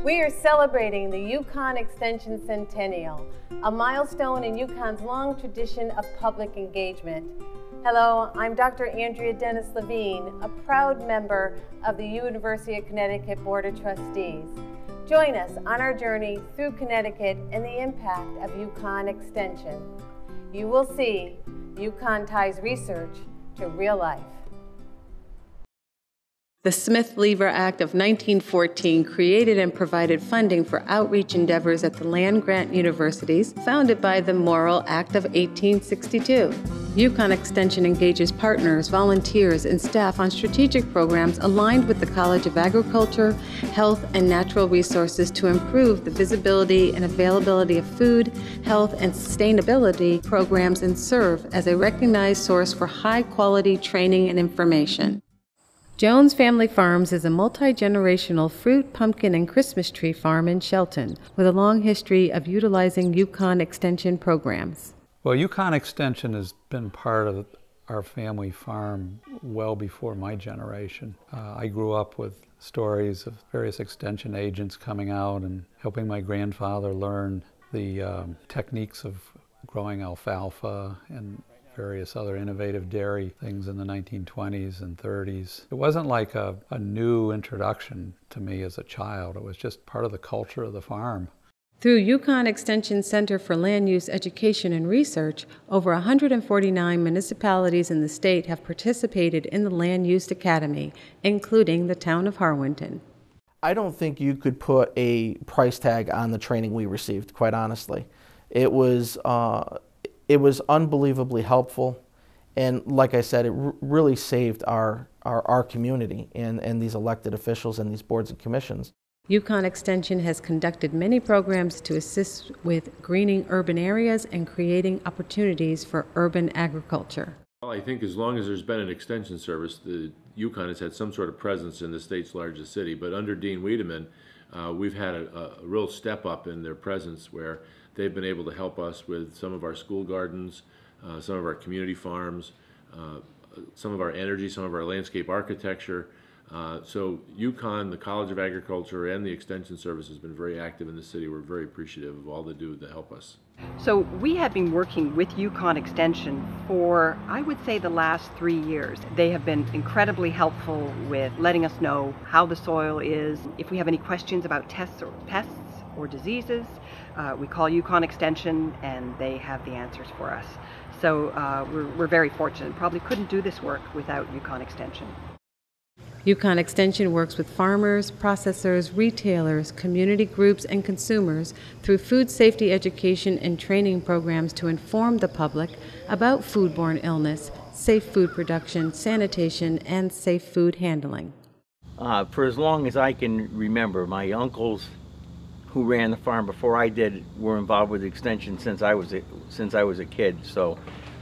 We are celebrating the UConn Extension Centennial, a milestone in UConn's long tradition of public engagement. Hello, I'm Dr. Andrea Dennis Levine, a proud member of the University of Connecticut Board of Trustees. Join us on our journey through Connecticut and the impact of UConn Extension. You will see UConn ties research to real life. The Smith-Lever Act of 1914 created and provided funding for outreach endeavors at the land-grant universities founded by the Morrill Act of 1862. UConn Extension engages partners, volunteers, and staff on strategic programs aligned with the College of Agriculture, Health, and Natural Resources to improve the visibility and availability of food, health, and sustainability programs and serve as a recognized source for high-quality training and information. Jones Family Farms is a multi-generational fruit, pumpkin, and Christmas tree farm in Shelton with a long history of utilizing UConn Extension programs. Well, UConn Extension has been part of our family farm well before my generation. I grew up with stories of various extension agents coming out and helping my grandfather learn the techniques of growing alfalfa and various other innovative dairy things in the 1920s and 30s. It wasn't like a new introduction to me as a child. It was just part of the culture of the farm. Through UConn Extension Center for Land Use Education and Research, over 149 municipalities in the state have participated in the Land Use Academy, including the town of Harwinton. I don't think you could put a price tag on the training we received, quite honestly. It was unbelievably helpful, and like I said, it really saved our community and these elected officials and these boards and commissions. UConn Extension has conducted many programs to assist with greening urban areas and creating opportunities for urban agriculture. Well, I think as long as there's been an extension service, the UConn has had some sort of presence in the state's largest city, but under Dean Wiedemann, we've had a real step up in their presence where they've been able to help us with some of our school gardens, some of our community farms, some of our energy, some of our landscape architecture. So UConn, the College of Agriculture, and the Extension Service has been very active in the city. We're very appreciative of all they do to help us. So we have been working with UConn Extension for, I would say, the last 3 years. They have been incredibly helpful with letting us know how the soil is. If we have any questions about pests or diseases, we call UConn Extension and they have the answers for us. So we're very fortunate. Probably couldn't do this work without UConn Extension. UConn Extension works with farmers, processors, retailers, community groups, and consumers through food safety education and training programs to inform the public about foodborne illness, safe food production, sanitation, and safe food handling. For as long as I can remember, my uncles who ran the farm before I did were involved with Extension since I was a kid. So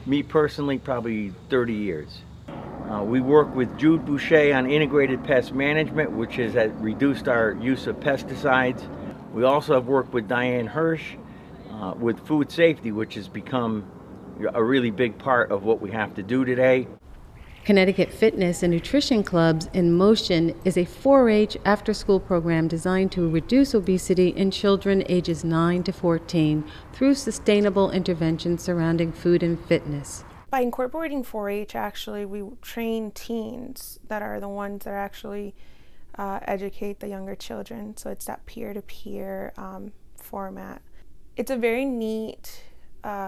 me personally, probably 30 years. We work with Jude Boucher on integrated pest management, which has reduced our use of pesticides. We also have worked with Diane Hirsch with food safety, which has become a really big part of what we have to do today. Connecticut Fitness and Nutrition Clubs in Motion is a 4-H after-school program designed to reduce obesity in children ages 9 to 14 through sustainable interventions surrounding food and fitness. By incorporating 4-H, actually, we train teens that are the ones that actually educate the younger children. So it's that peer-to-peer format. It's a very neat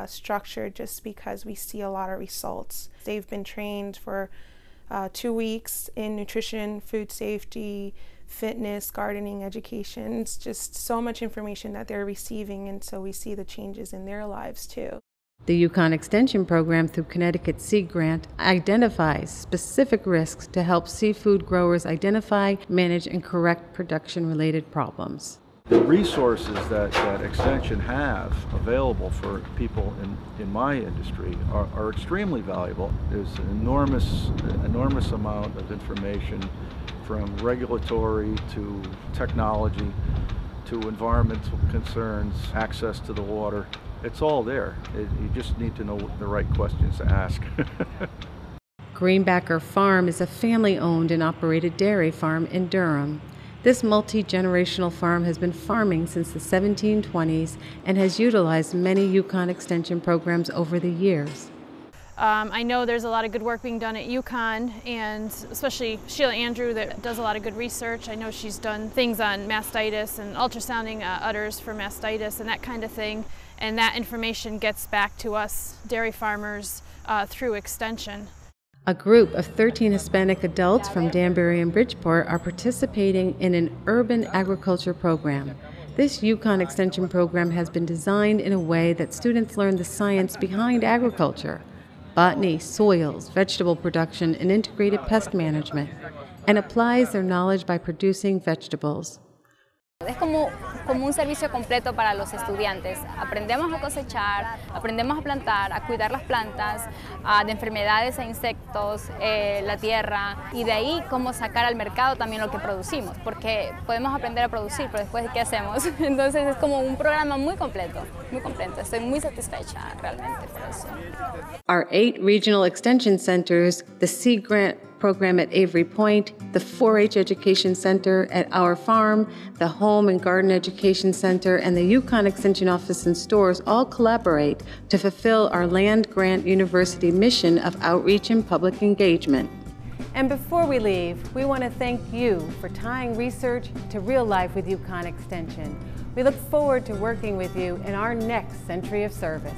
structure just because we see a lot of results. They've been trained for 2 weeks in nutrition, food safety, fitness, gardening, education. It's just so much information that they're receiving, and so we see the changes in their lives too. The UConn Extension Program through Connecticut Seed Grant identifies specific risks to help seafood growers identify, manage, and correct production-related problems. The resources that Extension have available for people in my industry are extremely valuable. There's an enormous amount of information, from regulatory to technology to environmental concerns, access to the water. It's all there. You just need to know the right questions to ask. Greenbacker Farm is a family-owned and operated dairy farm in Durham. This multi-generational farm has been farming since the 1720s and has utilized many UConn Extension programs over the years. I know there's a lot of good work being done at UConn, and especially Sheila Andrew that does a lot of good research. I know she's done things on mastitis and ultrasounding udders for mastitis and that kind of thing, and that information gets back to us dairy farmers through Extension. A group of 13 Hispanic adults from Danbury and Bridgeport are participating in an urban agriculture program. This UConn Extension program has been designed in a way that students learn the science behind agriculture, botany, soils, vegetable production, and integrated pest management, and applies their knowledge by producing vegetables. Es como un servicio completo para los estudiantes. Aprendemos a cosechar, aprendemos a plantar, a cuidar las plantas, de enfermedades e insectos, la tierra, y de ahí cómo sacar al mercado también lo que producimos, porque podemos aprender a producir, pero después ¿qué hacemos? Entonces es como un programa muy completo, muy completo. Estoy muy satisfecha realmente por eso. Our 8 regional extension centers, the Sea Grant program at Avery Point, the 4-H Education Center at Our Farm, the Home and Garden Education Center, and the UConn Extension Office and stores all collaborate to fulfill our land-grant university mission of outreach and public engagement. And before we leave, we want to thank you for tying research to real life with UConn Extension. We look forward to working with you in our next century of service.